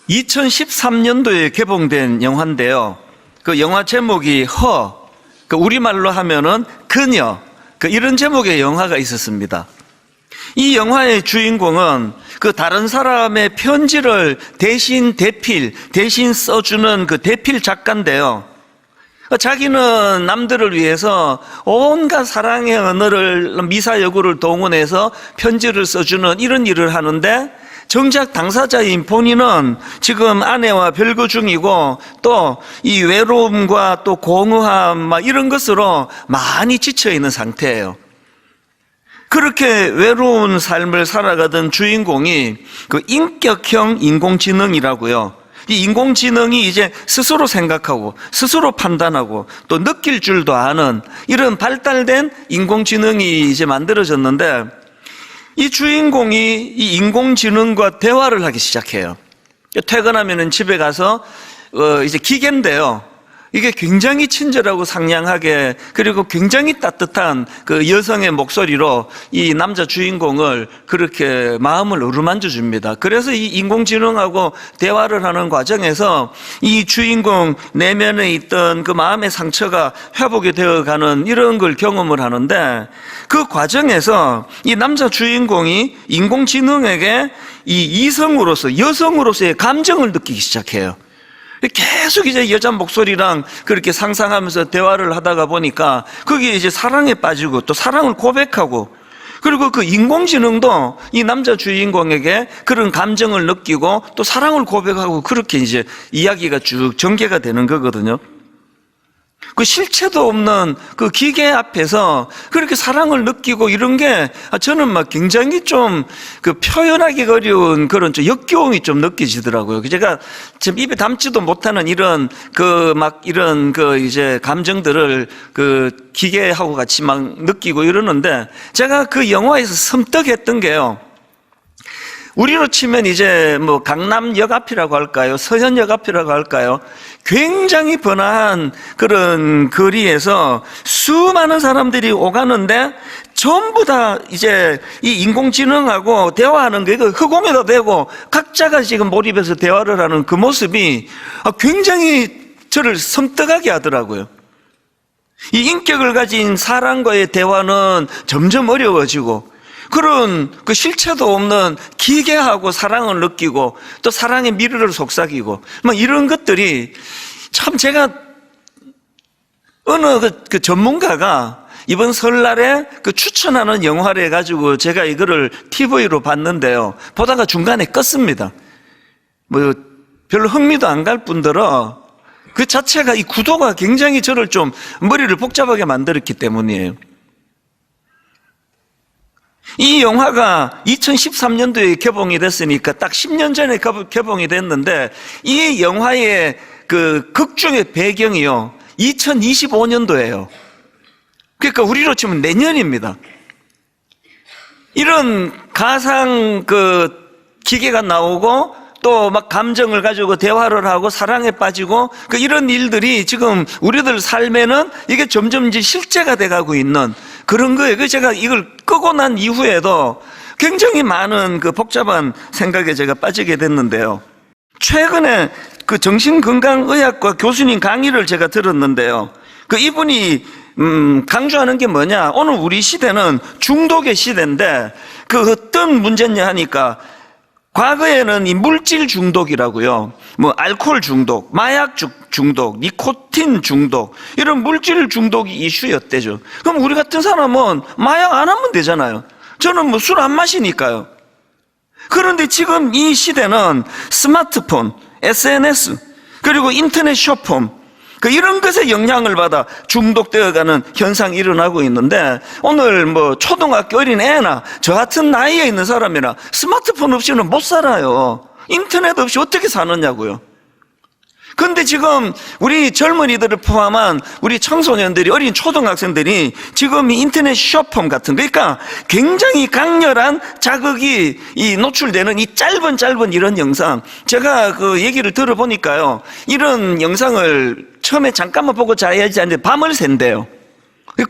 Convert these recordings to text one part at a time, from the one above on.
2013년도에 개봉된 영화인데요. 그 영화 제목이 허, 그 우리말로 하면은 그녀, 이런 제목의 영화가 있었습니다. 이 영화의 주인공은 그 다른 사람의 편지를 대신 써주는 그 대필 작가인데요. 자기는 남들을 위해서 온갖 사랑의 언어를, 미사여구를 동원해서 편지를 써주는 이런 일을 하는데, 정작 당사자인 본인은 지금 아내와 별거 중이고 또 이 외로움과 또 공허함 이런 것으로 많이 지쳐 있는 상태예요. 그렇게 외로운 삶을 살아가던 주인공이 그 인격형 인공지능이라고요. 이 인공지능이 이제 스스로 생각하고 스스로 판단하고 또 느낄 줄도 아는 이런 발달된 인공지능이 이제 만들어졌는데, 이 주인공이 이 인공지능과 대화를 하기 시작해요. 퇴근하면은 집에 가서 이제 기계인데요. 이게 굉장히 친절하고 상냥하게, 그리고 굉장히 따뜻한 그 여성의 목소리로 이 남자 주인공을 그렇게 마음을 어루만져 줍니다. 그래서 이 인공지능하고 대화를 하는 과정에서 이 주인공 내면에 있던 그 마음의 상처가 회복이 되어가는 이런 걸 경험을 하는데, 그 과정에서 이 남자 주인공이 인공지능에게 이 이성으로서, 여성으로서의 감정을 느끼기 시작해요. 계속 이제 여자 목소리랑 그렇게 상상하면서 대화를 하다가 보니까 거기에 이제 사랑에 빠지고 또 사랑을 고백하고, 그리고 그 인공지능도 이 남자 주인공에게 그런 감정을 느끼고 또 사랑을 고백하고, 그렇게 이제 이야기가 쭉 전개가 되는 거거든요. 그 실체도 없는 그 기계 앞에서 그렇게 사랑을 느끼고 이런 게 저는 막 굉장히 좀 그 표현하기 어려운 그런 좀 역겨움이 좀 느껴지더라고요. 제가 지금 입에 담지도 못하는 이런 이런 이제 감정들을 그 기계하고 같이 막 느끼고 이러는데, 제가 그 영화에서 섬뜩했던 게요. 우리로 치면 이제 뭐 강남역 앞이라고 할까요? 서현역 앞이라고 할까요? 굉장히 번화한 그런 거리에서 수많은 사람들이 오가는데 전부 다 이제 이 인공지능하고 대화하는 게 흑공에도 되고 각자가 지금 몰입해서 대화를 하는 그 모습이 굉장히 저를 섬뜩하게 하더라고요. 이 인격을 가진 사람과의 대화는 점점 어려워지고, 그런 그 실체도 없는 기계하고 사랑을 느끼고 또 사랑의 미래를 속삭이고 이런 것들이 참, 제가 어느 그 전문가가 이번 설날에 그 추천하는 영화를 해가지고 제가 이거를 TV로 봤는데요. 보다가 중간에 껐습니다. 별로 흥미도 안 갈 뿐더러 그 자체가, 이 구도가 굉장히 저를 좀 머리를 복잡하게 만들었기 때문이에요. 이 영화가 2013년도에 개봉이 됐으니까 딱 10년 전에 개봉이 됐는데, 이 영화의 그 극중의 배경이요, 2025년도예요. 그러니까 우리로 치면 내년입니다. 이런 가상 그 기계가 나오고 또 막 감정을 가지고 대화를 하고 사랑에 빠지고 이런 일들이 지금 우리들 삶에는 이게 점점 이제 실제가 돼가고 있는 그런 거예요. 그래서 제가 이걸 끄고 난 이후에도 굉장히 많은 그 복잡한 생각에 제가 빠지게 됐는데요. 최근에 그 정신건강의학과 교수님 강의를 제가 들었는데요. 이분이 강조하는 게 뭐냐, 오늘 우리 시대는 중독의 시대인데 그 어떤 문제냐 하니까, 과거에는 이 물질 중독이라고요, 알코올 중독, 마약 중독, 니코틴 중독, 이런 물질 중독이 이슈였대죠. 그럼 우리 같은 사람은 마약 안 하면 되잖아요. 저는 술 안 마시니까요. 그런데 지금 이 시대는 스마트폰, SNS, 그리고 인터넷 쇼핑, 이런 것에 영향을 받아 중독되어가는 현상이 일어나고 있는데, 오늘 초등학교 어린 애나 저 같은 나이에 있는 사람이나 스마트폰 없이는 못 살아요. 인터넷 없이 어떻게 사느냐고요. 그런데 지금 우리 젊은이들을 포함한 우리 청소년들이, 어린 초등학생들이 지금 이 인터넷 쇼핑 같은, 그러니까 굉장히 강렬한 자극이 노출되는 이 짧은 이런 영상, 제가 그 얘기를 들어보니까요, 이런 영상을 처음에 잠깐만 보고 자야지 하는데 밤을 샌대요.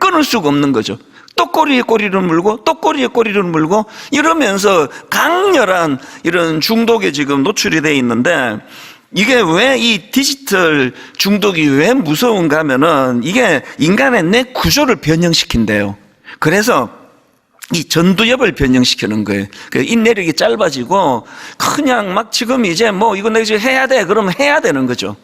끊을 수가 없는 거죠. 또 꼬리에 꼬리를 물고 또 꼬리에 꼬리를 물고 이러면서 강렬한 이런 중독에 지금 노출이 돼 있는데, 이게 왜 이 디지털 중독이 왜 무서운가 하면은 이게 인간의 내 구조를 변형시킨대요. 그래서 이 전두엽을 변형시키는 거예요. 그 인내력이 짧아지고 그냥 막 지금 이제 뭐 이거 내가 지금 해야 돼 그러면 해야 되는 거죠.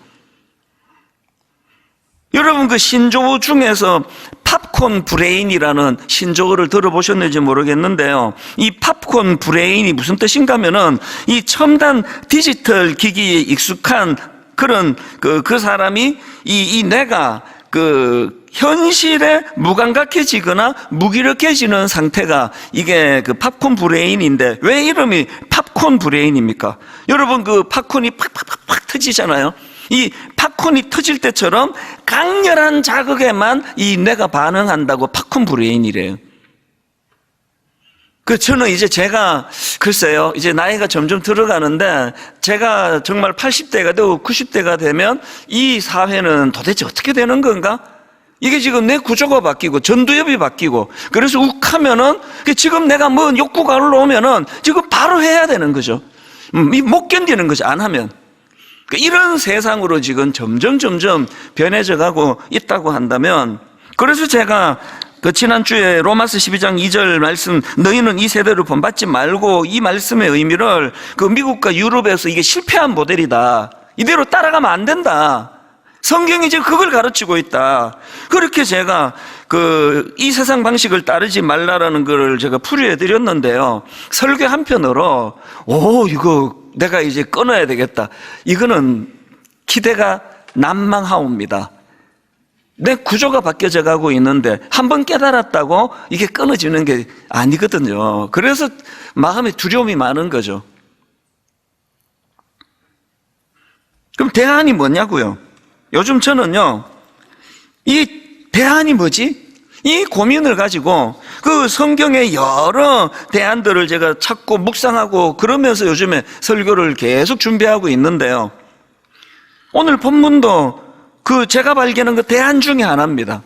여러분 그 신조어 중에서 팝콘 브레인이라는 신조어를 들어보셨는지 모르겠는데요, 이 팝콘 브레인이 무슨 뜻인가 하면은 이 첨단 디지털 기기에 익숙한 그런 그 사람이 이 뇌가 그 현실에 무감각해지거나 무기력해지는 상태가 이게 그 팝콘 브레인인데, 왜 이름이 팝콘 브레인입니까? 여러분 그 팝콘이 팍팍팍팍 터지잖아요. 이 팝콘이 터질 때처럼 강렬한 자극에만 이 뇌가 반응한다고 팝콘 브레인이래요. 저는 이제 제가 글쎄요, 이제 나이가 점점 들어가는데 제가 정말 80대가 되고 90대가 되면 이 사회는 도대체 어떻게 되는 건가? 이게 지금 내 구조가 바뀌고 전두엽이 바뀌고, 그래서 욱하면은 지금 내가 뭐 욕구가 올라오면은 지금 바로 해야 되는 거죠. 못 견디는 거죠, 안 하면. 이런 세상으로 지금 점점 변해져 가고 있다고 한다면, 그래서 제가 지난주에 로마서 12장 2절 말씀, 너희는 이 세대를 본받지 말고, 이 말씀의 의미를 미국과 유럽에서 이게 실패한 모델이다, 이대로 따라가면 안 된다, 성경이 지금 그걸 가르치고 있다, 그렇게 제가 이 세상 방식을 따르지 말라라는 걸 제가 풀이해 드렸는데요, 설교 한편으로 이거 내가 이제 끊어야 되겠다, 이거는 기대가 난망하옵니다. 내 구조가 바뀌어져 가고 있는데 한번 깨달았다고 이게 끊어지는 게 아니거든요. 그래서 마음에 두려움이 많은 거죠. 그럼 대안이 뭐냐고요? 요즘 저는요, 이 대안이 뭐지? 이 고민을 가지고 성경의 여러 대안들을 제가 찾고 묵상하고 그러면서 요즘에 설교를 계속 준비하고 있는데요, 오늘 본문도 제가 발견한 대안 중에 하나입니다.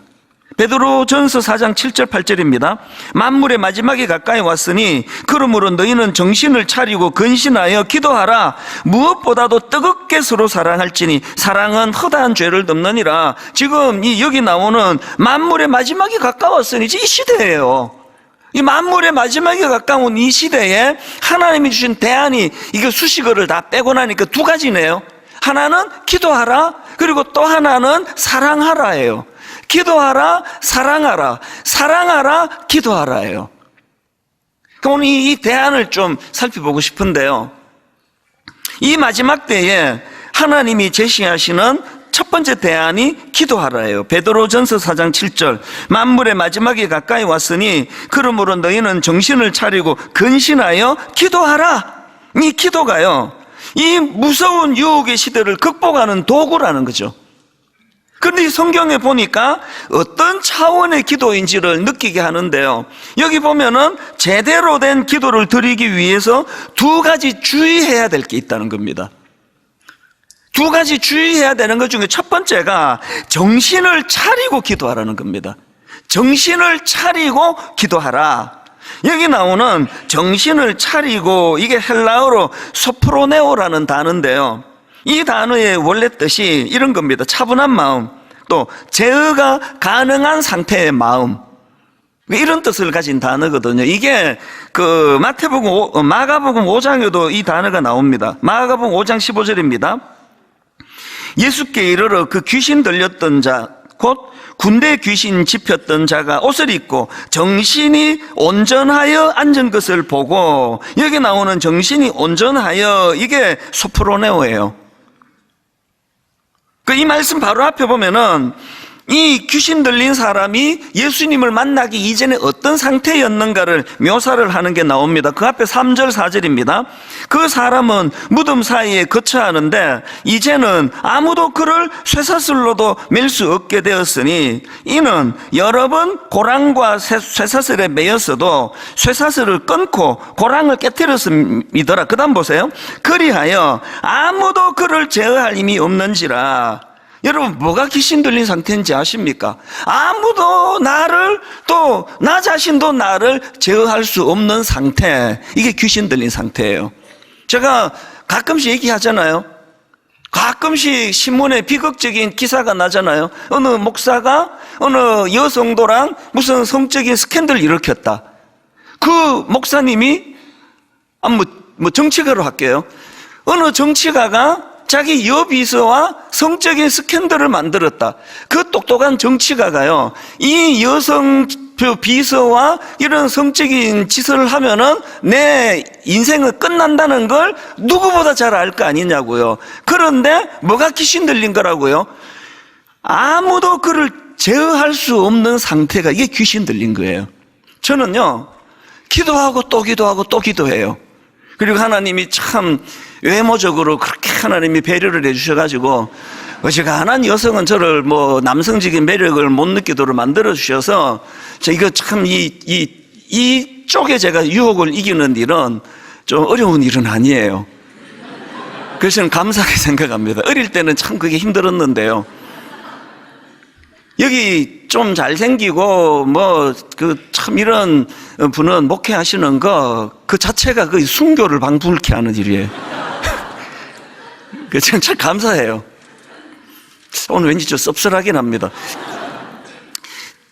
베드로전서 4장 7절 8절입니다. 만물의 마지막이 가까이 왔으니 그러므로 너희는 정신을 차리고 근신하여 기도하라. 무엇보다도 뜨겁게 서로 사랑할지니 사랑은 허다한 죄를 덮느니라. 지금 여기 나오는 만물의 마지막이 가까웠으니 이 시대예요. 이 만물의 마지막이 가까운 이 시대에 하나님이 주신 대안이 이게 수식어를 다 빼고 나니까 두 가지네요. 하나는 기도하라, 그리고 또 하나는 사랑하라예요. 기도하라, 사랑하라, 사랑하라, 기도하라예요. 그럼 오늘 이 대안을 좀 살펴보고 싶은데요, 이 마지막 때에 하나님이 제시하시는 첫 번째 대안이 기도하라예요. 베드로전서 4장 7절, 만물의 마지막이 가까이 왔으니 그러므로 너희는 정신을 차리고 근신하여 기도하라. 이 기도가요, 이 무서운 유혹의 시대를 극복하는 도구라는 거죠. 그런데 성경에 보니까 어떤 차원의 기도인지를 느끼게 하는데요, 여기 보면은 제대로 된 기도를 드리기 위해서 두 가지 주의해야 될 게 있다는 겁니다. 두 가지 주의해야 되는 것 중에 첫 번째가 정신을 차리고 기도하라는 겁니다. 정신을 차리고 기도하라. 여기 나오는 정신을 차리고, 이게 헬라어로 소프로네오라는 단어인데요, 이 단어의 원래 뜻이 이런 겁니다. 차분한 마음, 또 제어가 가능한 상태의 마음, 이런 뜻을 가진 단어거든요. 이게 마가복음 5장에도 이 단어가 나옵니다. 마가복음 5장 15절입니다. 예수께 이르러 귀신 들렸던 자, 곧 군대 귀신 집혔던 자가 옷을 입고 정신이 온전하여 앉은 것을 보고, 여기 나오는 정신이 온전하여, 이게 소프로네오예요. 이 말씀 바로 앞에 보면은 이 귀신 들린 사람이 예수님을 만나기 이전에 어떤 상태였는가를 묘사를 하는 게 나옵니다. 그 앞에 3절 4절입니다. 그 사람은 무덤 사이에 거처하는데 이제는 아무도 그를 쇠사슬로도 맬 수 없게 되었으니, 이는 여러 번 고랑과 쇠사슬에 매였어도 쇠사슬을 끊고 고랑을 깨뜨렸음이더라. 그 다음 보세요. 그리하여 아무도 그를 제어할 힘이 없는지라. 여러분, 뭐가 귀신 들린 상태인지 아십니까? 아무도 나를, 또 나 자신도 나를 제어할 수 없는 상태, 이게 귀신 들린 상태예요. 제가 가끔씩 얘기하잖아요. 가끔씩 신문에 비극적인 기사가 나잖아요. 어느 목사가 어느 여성도랑 무슨 성적인 스캔들을 일으켰다. 그 목사님이 정치가로 할게요. 어느 정치가가 자기 여비서와 성적인 스캔들을 만들었다. 그 똑똑한 정치가가요, 이 여성 비서와 이런 성적인 짓을 하면은 내 인생은 끝난다는 걸 누구보다 잘 알 거 아니냐고요. 그런데 뭐가 귀신 들린 거라고요? 아무도 그를 제어할 수 없는 상태가, 이게 귀신 들린 거예요. 저는요, 기도하고 또 기도하고 또 기도해요. 그리고 하나님이 참 외모적으로 그렇게 하나님이 배려를 해주셔가지고, 어지간한 여성은 저를 남성적인 매력을 못 느끼도록 만들어주셔서, 이거 참 이쪽에 제가 유혹을 이기는 일은 좀 어려운 일은 아니에요. 그래서 저는 감사하게 생각합니다. 어릴 때는 참 그게 힘들었는데요. 여기 좀 잘생기고, 참 이런 분은 목회하시는 그 자체가 그 순교를 방불케 하는 일이에요. 저는 참 감사해요. 오늘 왠지 좀 씁쓸하긴 합니다.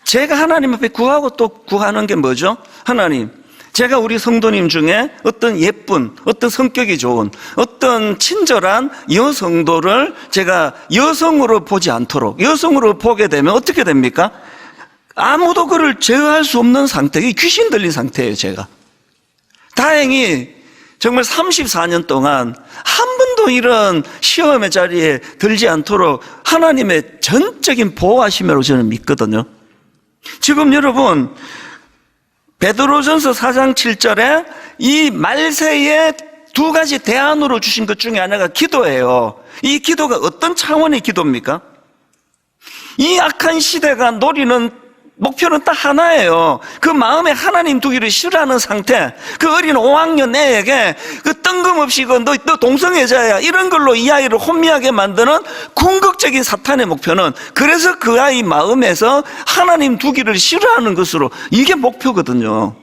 제가 하나님 앞에 구하고 또 구하는 게 뭐죠? 하나님, 제가 우리 성도님 중에 어떤 예쁜, 어떤 성격이 좋은, 어떤 친절한 여성도를 제가 여성으로 보지 않도록, 여성으로 보게 되면 어떻게 됩니까? 아무도 그를 제어할 수 없는 상태, 귀신 들린 상태예요, 제가. 다행히 정말 34년 동안 한 번도 이런 시험의 자리에 들지 않도록 하나님의 전적인 보호하심으로 저는 믿거든요. 지금 여러분, 베드로전서 4장 7절에 이 말세에 두 가지 대안으로 주신 것 중에 하나가 기도예요. 이 기도가 어떤 차원의 기도입니까? 이 악한 시대가 노리는 목표는 딱 하나예요. 그 마음에 하나님 두기를 싫어하는 상태. 그 어린 5학년 애에게 그 뜬금없이 너 동성애자야, 이런 걸로 이 아이를 혼미하게 만드는 궁극적인 사탄의 목표는, 그래서 그 아이 마음에서 하나님 두기를 싫어하는 것으로, 이게 목표거든요.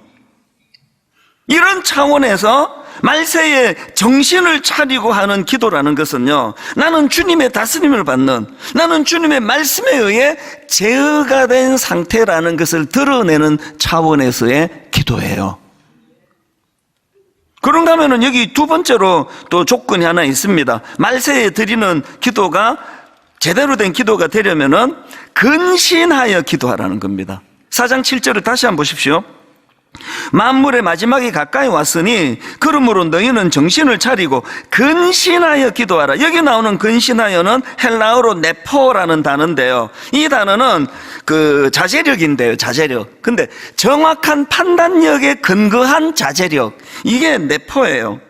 이런 차원에서 말세에 정신을 차리고 하는 기도라는 것은요, 나는 주님의 다스림을 받는, 나는 주님의 말씀에 의해 제어가 된 상태라는 것을 드러내는 차원에서의 기도예요. 그런가 하면은 여기 두 번째로 또 조건이 하나 있습니다. 말세에 드리는 기도가 제대로 된 기도가 되려면은 근신하여 기도하라는 겁니다. 4장 7절을 다시 한번 보십시오. 만물의 마지막이 가까이 왔으니 그러므로 너희는 정신을 차리고 근신하여 기도하라. 여기 나오는 근신하여는 헬라어로 네포라는 단어인데요, 이 단어는 그 자제력인데요, 자제력. 근데 정확한 판단력에 근거한 자제력, 이게 네포예요.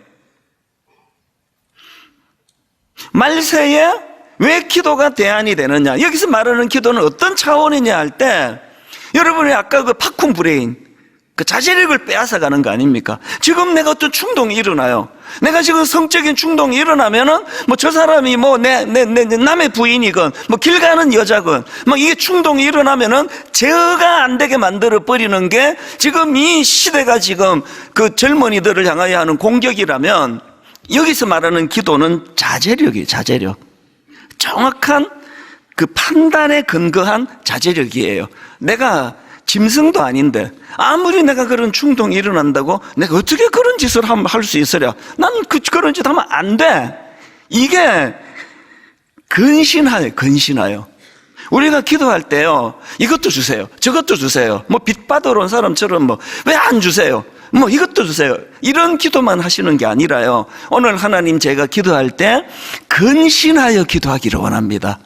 말세에 왜 기도가 대안이 되느냐, 여기서 말하는 기도는 어떤 차원이냐 할 때, 여러분이 아까 그 팝콘 브레인, 그 자제력을 빼앗아가는 거 아닙니까? 지금 내가 어떤 충동이 일어나요. 내가 지금 성적인 충동이 일어나면은 저 사람이 남의 부인이건 길 가는 여자건 이게 충동이 일어나면은 제어가 안 되게 만들어 버리는 게 지금 이 시대가 지금 그 젊은이들을 향하여 하는 공격이라면, 여기서 말하는 기도는 자제력이에요, 자제력. 정확한 그 판단에 근거한 자제력이에요. 내가 짐승도 아닌데 아무리 내가 그런 충동이 일어난다고 내가 어떻게 그런 짓을 할 수 있으랴, 난 그런 짓 하면 안 돼. 이게 근신하여, 근신하여. 우리가 기도할 때요, 이것도 주세요, 저것도 주세요, 빚 받으러 온 사람처럼 왜 안 주세요, 이것도 주세요, 이런 기도만 하시는 게 아니라요, 오늘 하나님, 제가 기도할 때 근신하여 기도하기를 원합니다.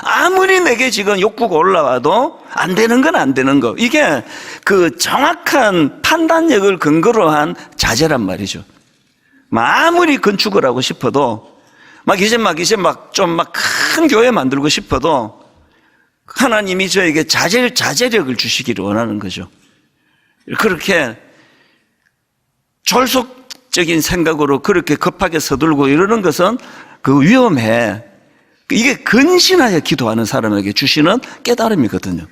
아무리 내게 지금 욕구가 올라와도 안 되는 건 안 되는 거, 이게 그 정확한 판단력을 근거로 한 자제란 말이죠. 아무리 건축을 하고 싶어도, 이제 좀 큰 교회 만들고 싶어도 하나님이 저에게 자제력을 주시기를 원하는 거죠. 그렇게 졸속적인 생각으로 그렇게 급하게 서둘고 이러는 것은 그 위험해. 이게 근신하여 기도하는 사람에게 주시는 깨달음이거든요.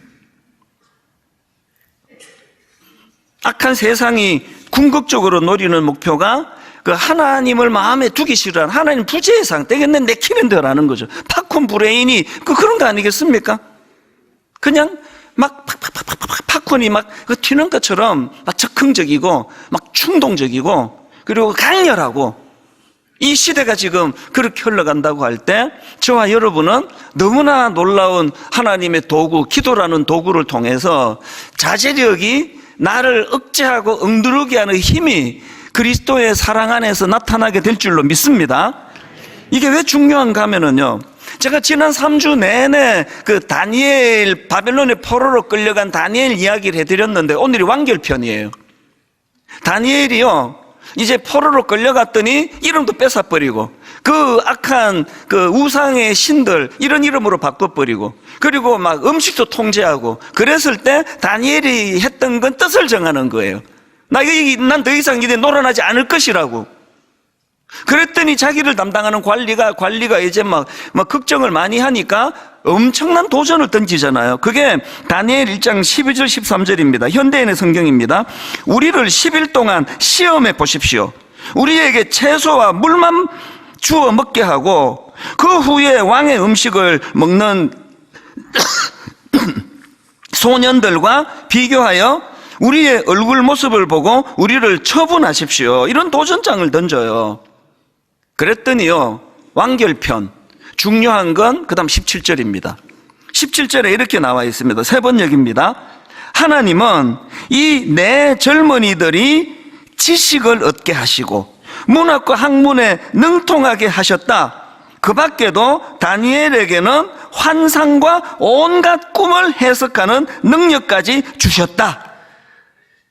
악한 세상이 궁극적으로 노리는 목표가 그 하나님을 마음에 두기 싫어하는 하나님 부재의 상태, 이게 내 킬린더라는 거죠. 팝콘 브레인이 그런 거 아니겠습니까? 그냥 막 팝콘이 막 튀는 것처럼 막 적극적이고 막 충동적이고 그리고 강렬하고, 이 시대가 지금 그렇게 흘러간다고 할 때 저와 여러분은 너무나 놀라운 하나님의 도구, 기도라는 도구를 통해서 자제력이 나를 억제하고 엉두르게 하는 힘이 그리스도의 사랑 안에서 나타나게 될 줄로 믿습니다. 이게 왜 중요한가 하면은요, 제가 지난 3주 내내 그 다니엘, 바벨론의 포로로 끌려간 다니엘 이야기를 해드렸는데 오늘이 완결편이에요. 다니엘이요, 이제 포로로 끌려갔더니 이름도 뺏어버리고 그 악한 그 우상의 신들 이런 이름으로 바꿔버리고, 그리고 막 음식도 통제하고, 그랬을 때 다니엘이 했던 건 뜻을 정하는 거예요. 난 더 이상 이제 놀아나지 않을 것이라고. 그랬더니 자기를 담당하는 관리가 이제 막 걱정을 많이 하니까 엄청난 도전을 던지잖아요. 그게 다니엘 1장 12절 13절입니다. 현대인의 성경입니다. 우리를 10일 동안 시험해 보십시오. 우리에게 채소와 물만 주어 먹게 하고 그 후에 왕의 음식을 먹는 소년들과 비교하여 우리의 얼굴 모습을 보고 우리를 처분하십시오. 이런 도전장을 던져요. 그랬더니요, 완결편 중요한 건 그 다음 17절입니다. 17절에 이렇게 나와 있습니다. 세 번 얘기입니다. 하나님은 이 내 젊은이들이 지식을 얻게 하시고 문학과 학문에 능통하게 하셨다. 그 밖에도 다니엘에게는 환상과 온갖 꿈을 해석하는 능력까지 주셨다.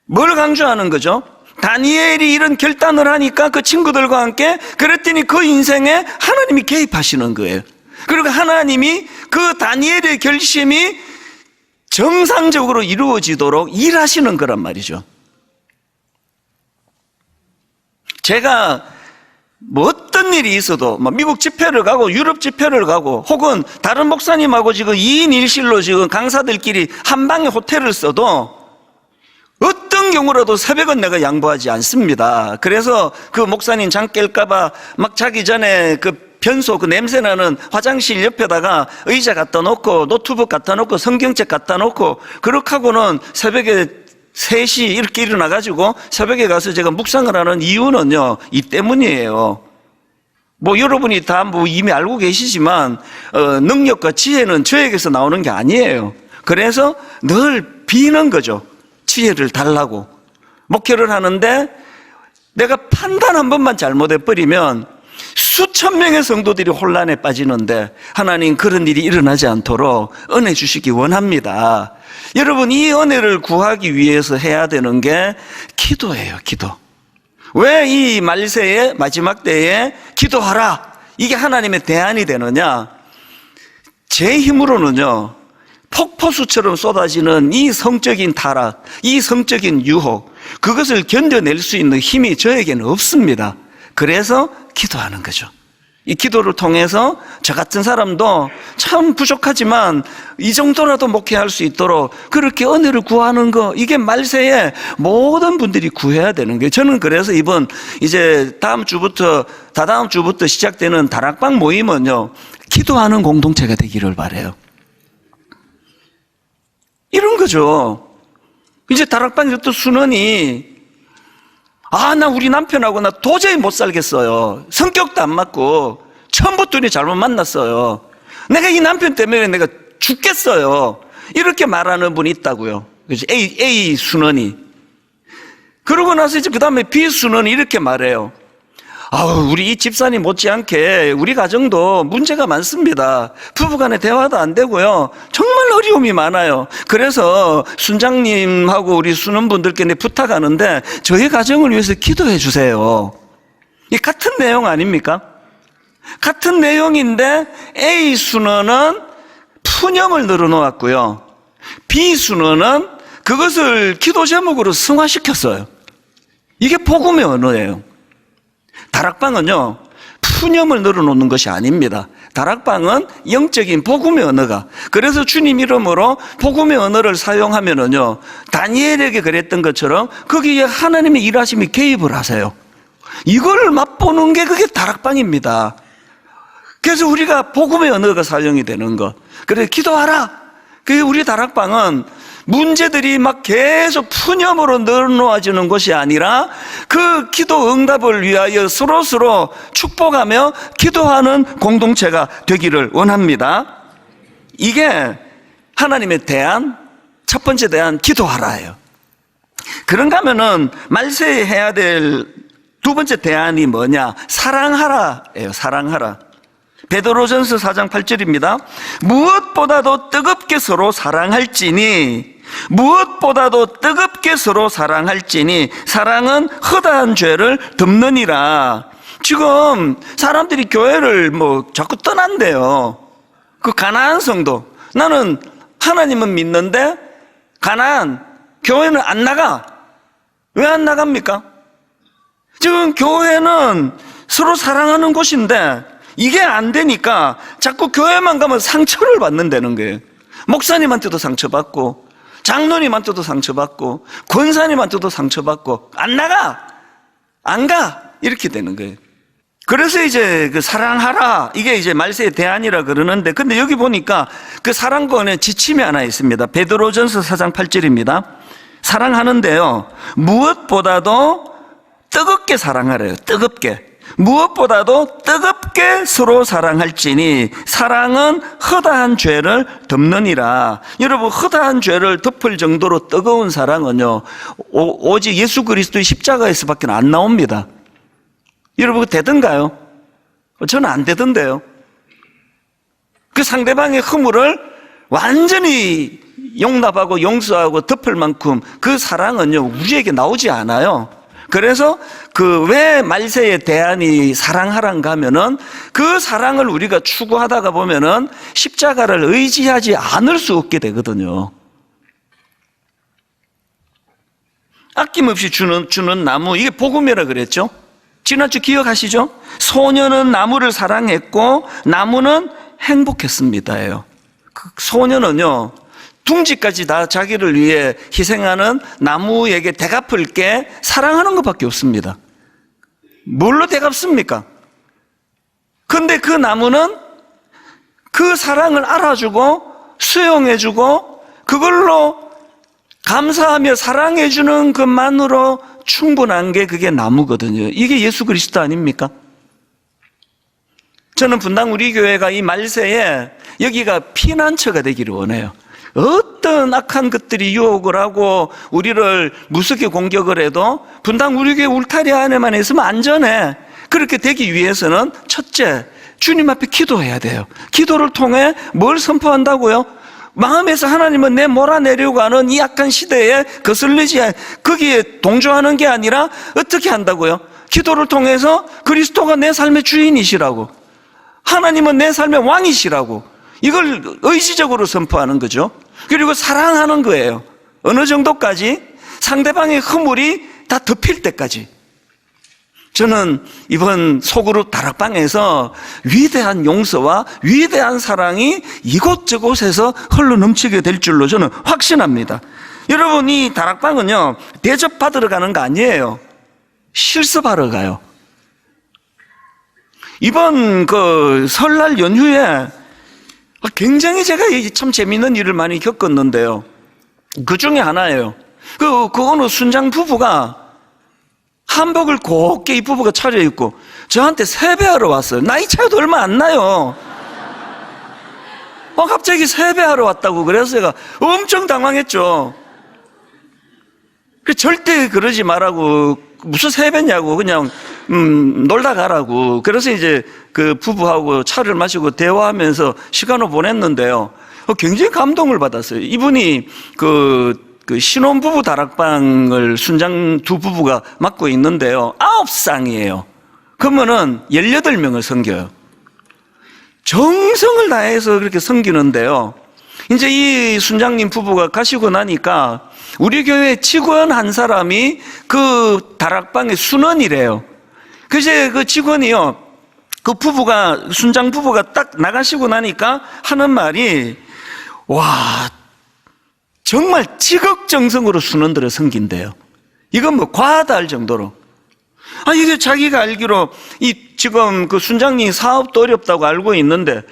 뭘 강조하는 거죠? 다니엘이 이런 결단을 하니까 그 친구들과 함께, 그랬더니 그 인생에 하나님이 개입하시는 거예요. 그리고 하나님이 그 다니엘의 결심이 정상적으로 이루어지도록 일하시는 거란 말이죠. 제가 뭐 어떤 일이 있어도 미국 집회를 가고 유럽 집회를 가고 혹은 다른 목사님하고 지금 2인 1실로 지금 강사들끼리 한 방에 호텔을 써도 어떤 경우라도 새벽은 내가 양보하지 않습니다. 그래서 그 목사님 잠 깰까봐 막 자기 전에 그 변소, 그 냄새나는 화장실 옆에다가 의자 갖다 놓고 노트북 갖다 놓고 성경책 갖다 놓고, 그렇게 하고는 새벽에 3시 이렇게 일어나가지고 새벽에 가서 제가 묵상을 하는 이유는요, 이 때문이에요. 뭐 여러분이 다 뭐 이미 알고 계시지만 능력과 지혜는 저에게서 나오는 게 아니에요. 그래서 늘 비는 거죠. 지혜를 달라고. 목회를 하는데 내가 판단 한 번만 잘못해버리면 수천 명의 성도들이 혼란에 빠지는데, 하나님 그런 일이 일어나지 않도록 은혜 주시기 원합니다. 여러분, 이 은혜를 구하기 위해서 해야 되는 게 기도예요. 기도. 왜 이 말세의 마지막 때에 기도하라, 이게 하나님의 대안이 되느냐? 제 힘으로는요, 폭포수처럼 쏟아지는 이 성적인 타락, 이 성적인 유혹, 그것을 견뎌낼 수 있는 힘이 저에게는 없습니다. 그래서 기도하는 거죠. 이 기도를 통해서 저 같은 사람도 참 부족하지만 이 정도라도 목회할 수 있도록 그렇게 은혜를 구하는 거, 이게 말세에 모든 분들이 구해야 되는 거예요. 저는 그래서 이번 이제 다다음 주부터 시작되는 다락방 모임은요, 기도하는 공동체가 되기를 바라요. 이런 거죠. 이제 다락방에서 또 순원이, 나 우리 남편하고 나 도저히 못 살겠어요. 성격도 안 맞고 처음부터 잘못 만났어요. 내가 이 남편 때문에 내가 죽겠어요. 이렇게 말하는 분이 있다고요. 그래서 A 순원이. 그러고 나서 이제 그 다음에 B 순원이 이렇게 말해요. 우리 이 집사님 못지않게 우리 가정도 문제가 많습니다. 부부간에 대화도 안 되고요, 정말 어려움이 많아요. 그래서 순장님하고 우리 순원분들께 내 부탁하는데 저희 가정을 위해서 기도해 주세요. 이 같은 내용 아닙니까? 같은 내용인데 A 순원은 푸념을 늘어놓았고요, B 순원은 그것을 기도 제목으로 승화시켰어요. 이게 복음의 언어예요. 다락방은요, 푸념을 늘어놓는 것이 아닙니다. 다락방은 영적인 복음의 언어가, 그래서 주님 이름으로 복음의 언어를 사용하면은요, 다니엘에게 그랬던 것처럼 거기에 하나님의 일하심이 개입을 하세요. 이걸 맛보는 게 그게 다락방입니다. 그래서 우리가 복음의 언어가 사용이 되는 것. 그래서 기도하라. 그 우리 다락방은 문제들이 막 계속 푸념으로 늘어놓아지는 것이 아니라 그 기도 응답을 위하여 서로 축복하며 기도하는 공동체가 되기를 원합니다. 이게 하나님의 대안, 첫 번째 대안, 기도하라예요. 그런가 하면은 말세에 해야 될 두 번째 대안이 뭐냐? 사랑하라예요. 사랑하라. 베드로전서 4장 8절입니다. 무엇보다도 뜨겁게 서로 사랑할지니, 무엇보다도 뜨겁게 서로 사랑할지니 사랑은 허다한 죄를 덮느니라. 지금 사람들이 교회를 자꾸 떠난대요. 그 가나안 성도, 나는 하나님은 믿는데 가나안 교회는 안 나가. 왜 안 나갑니까? 지금 교회는 서로 사랑하는 곳인데 이게 안 되니까 자꾸 교회만 가면 상처를 받는다는 거예요. 목사님한테도 상처받고, 장로님한테도 상처받고, 권사님한테도 상처받고, 안 나가! 안 가! 이렇게 되는 거예요. 그래서 이제 그 사랑하라, 이게 이제 말세의 대안이라 그러는데, 근데 여기 보니까 그 사랑권에 지침이 하나 있습니다. 베드로전서 4장 8절입니다. 사랑하는데요, 무엇보다도 뜨겁게 사랑하래요. 뜨겁게. 무엇보다도 뜨겁게 서로 사랑할지니 사랑은 허다한 죄를 덮느니라. 여러분, 허다한 죄를 덮을 정도로 뜨거운 사랑은요, 오직 예수 그리스도의 십자가에서밖에 안 나옵니다. 여러분, 되던가요? 저는 안 되던데요. 그 상대방의 허물을 완전히 용납하고 용서하고 덮을 만큼 그 사랑은요, 우리에게 나오지 않아요. 그래서 그 왜 말세의 대안이 사랑하란가 하면은 그 사랑을 우리가 추구하다가 보면은 십자가를 의지하지 않을 수 없게 되거든요. 아낌없이 주는 나무, 이게 복음이라 그랬죠. 지난주 기억하시죠? 소녀는 나무를 사랑했고 나무는 행복했습니다예요. 그 소녀는요, 둥지까지 다 자기를 위해 희생하는 나무에게 대갚을 게 사랑하는 것밖에 없습니다. 뭘로 대갚습니까? 근데 그 나무는 그 사랑을 알아주고 수용해주고 그걸로 감사하며 사랑해주는 것만으로 충분한 게 그게 나무거든요. 이게 예수 그리스도 아닙니까? 저는 분당 우리 교회가 이 말세에 여기가 피난처가 되기를 원해요. 어떤 악한 것들이 유혹을 하고 우리를 무섭게 공격을 해도 분당 우리 교회 울타리 안에만 있으면 안전해. 그렇게 되기 위해서는 첫째, 주님 앞에 기도해야 돼요. 기도를 통해 뭘 선포한다고요? 마음에서 하나님은 내 몰아내려고 하는 이 악한 시대에 거슬리지, 거기에 동조하는 게 아니라 어떻게 한다고요? 기도를 통해서 그리스도가 내 삶의 주인이시라고, 하나님은 내 삶의 왕이시라고, 이걸 의지적으로 선포하는 거죠. 그리고 사랑하는 거예요. 어느 정도까지? 상대방의 허물이 다 덮일 때까지. 저는 이번 소그룹 다락방에서 위대한 용서와 위대한 사랑이 이곳저곳에서 흘러넘치게 될 줄로 저는 확신합니다. 여러분, 이 다락방은요, 대접받으러 가는 거 아니에요. 실습하러 가요. 이번 그 설날 연휴에 굉장히 제가 참 재미있는 일을 많이 겪었는데요. 그 중에 하나예요. 그 어느 순장 부부가 한복을 곱게 이 부부가 차려입고 저한테 세배하러 왔어요. 나이 차이도 얼마 안 나요. 갑자기 세배하러 왔다고 그래서 제가 엄청 당황했죠. 절대 그러지 말라고, 무슨 세배냐고, 그냥 놀다 가라고. 그래서 이제 그 부부하고 차를 마시고 대화하면서 시간을 보냈는데요, 굉장히 감동을 받았어요. 이분이 그 신혼부부 다락방을 순장 두 부부가 맡고 있는데요, 9쌍이에요. 그러면은 18명을 섬겨요. 정성을 다해서 그렇게 섬기는데요, 이제 이 순장님 부부가 가시고 나니까 우리 교회 직원 한 사람이 그 다락방의 순원이래요. 그제 그 직원이요, 그 부부가, 순장 부부가 딱 나가시고 나니까 하는 말이, 와, 정말 지극정성으로 순원들을 섬긴대요. 이건 뭐 과하다 할 정도로. 이게 자기가 알기로 지금 그 순장님 사업도 어렵다고 알고 있는데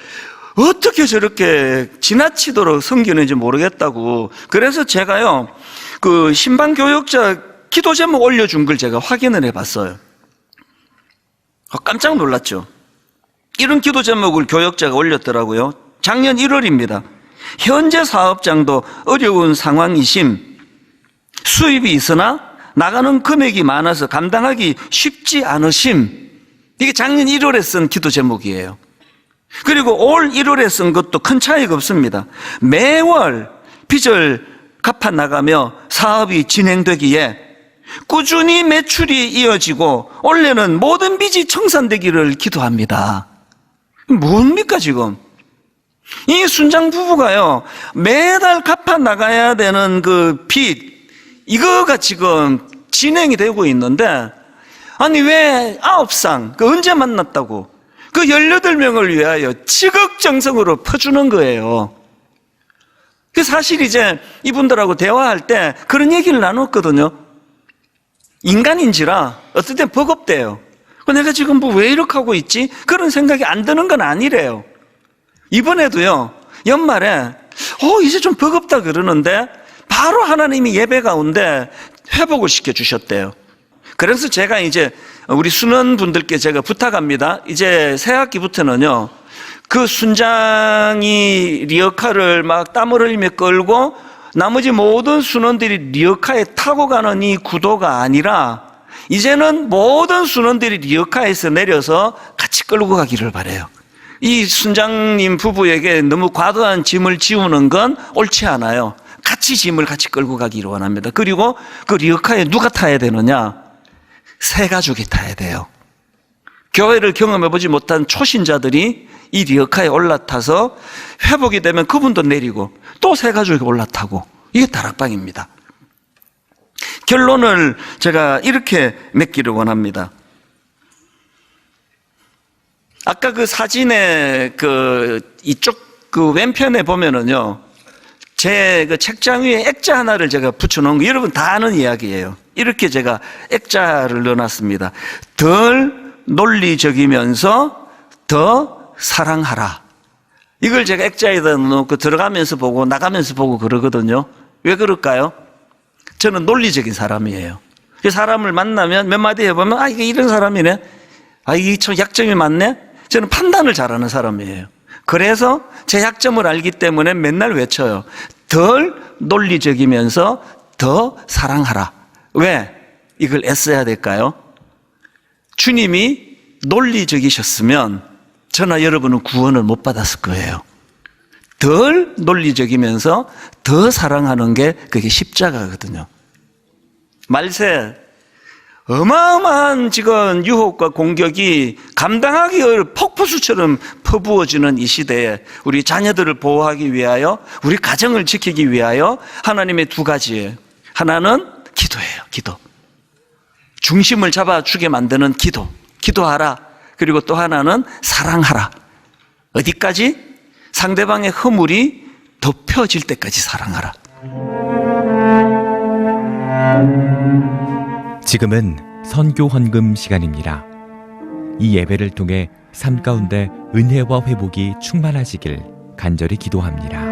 어떻게 저렇게 지나치도록 섬기는지 모르겠다고. 그래서 제가요, 그 신방 교역자 기도 제목 올려준 걸 제가 확인을 해봤어요. 깜짝 놀랐죠. 이런 기도 제목을 교역자가 올렸더라고요. 작년 1월입니다. 현재 사업장도 어려운 상황이심, 수입이 있으나 나가는 금액이 많아서 감당하기 쉽지 않으심. 이게 작년 1월에 쓴 기도 제목이에요. 그리고 올 1월에 쓴 것도 큰 차이가 없습니다. 매월 빚을 갚아 나가며 사업이 진행되기에 꾸준히 매출이 이어지고 올해는 모든 빚이 청산되기를 기도합니다. 뭡니까 지금? 이 순장 부부가요, 매달 갚아 나가야 되는 그 빚, 이거가 지금 진행이 되고 있는데, 아니 왜 9상, 그 언제 만났다고 그 18명을 위하여 지극정성으로 퍼주는 거예요. 그 사실 이제 이분들하고 대화할 때 그런 얘기를 나눴거든요. 인간인지라 어떨 땐 버겁대요. 내가 지금 뭐 왜 이렇게 하고 있지? 그런 생각이 안 드는 건 아니래요. 이번에도요, 연말에 이제 좀 버겁다 그러는데 바로 하나님이 예배 가운데 회복을 시켜주셨대요. 그래서 제가 이제 우리 순원분들께 제가 부탁합니다. 이제 새 학기부터는요, 그 순장이 리어카를 막 땀을 흘리며 끌고 나머지 모든 순원들이 리어카에 타고 가는 이 구도가 아니라 이제는 모든 순원들이 리어카에서 내려서 같이 끌고 가기를 바라요. 이 순장님 부부에게 너무 과도한 짐을 지우는 건 옳지 않아요. 같이 짐을 같이 끌고 가기를 원합니다. 그리고 그 리어카에 누가 타야 되느냐? 새 가족이 타야 돼요. 교회를 경험해보지 못한 초신자들이 이 리어카에 올라타서 회복이 되면 그분도 내리고 또 새 가족이 올라타고, 이게 다락방입니다. 결론을 제가 이렇게 맺기를 원합니다. 아까 그 사진에 이쪽 그 왼편에 보면은요, 제 그 책장 위에 액자 하나를 제가 붙여놓은 거 여러분 다 아는 이야기예요. 이렇게 제가 액자를 넣어놨습니다. 덜 논리적이면서 더 사랑하라. 이걸 제가 액자에다 넣고 들어가면서 보고 나가면서 보고 그러거든요. 왜 그럴까요? 저는 논리적인 사람이에요. 사람을 만나면 몇 마디 해보면 이게 이런 사람이네, 이게 참 약점이 많네. 저는 판단을 잘하는 사람이에요. 그래서 제 약점을 알기 때문에 맨날 외쳐요. 덜 논리적이면서 더 사랑하라. 왜 이걸 애써야 될까요? 주님이 논리적이셨으면 저나 여러분은 구원을 못 받았을 거예요. 덜 논리적이면서 더 사랑하는 게 그게 십자가거든요. 말세, 어마어마한 지금 유혹과 공격이 감당하기 어려운 폭포수처럼 퍼부어지는 이 시대에 우리 자녀들을 보호하기 위하여, 우리 가정을 지키기 위하여 하나님의 두 가지예요. 하나는 기도예요. 기도. 중심을 잡아주게 만드는 기도. 기도하라. 그리고 또 하나는 사랑하라. 어디까지? 상대방의 허물이 덮여질 때까지 사랑하라. 지금은 선교 헌금 시간입니다. 이 예배를 통해 삶 가운데 은혜와 회복이 충만하시길 간절히 기도합니다.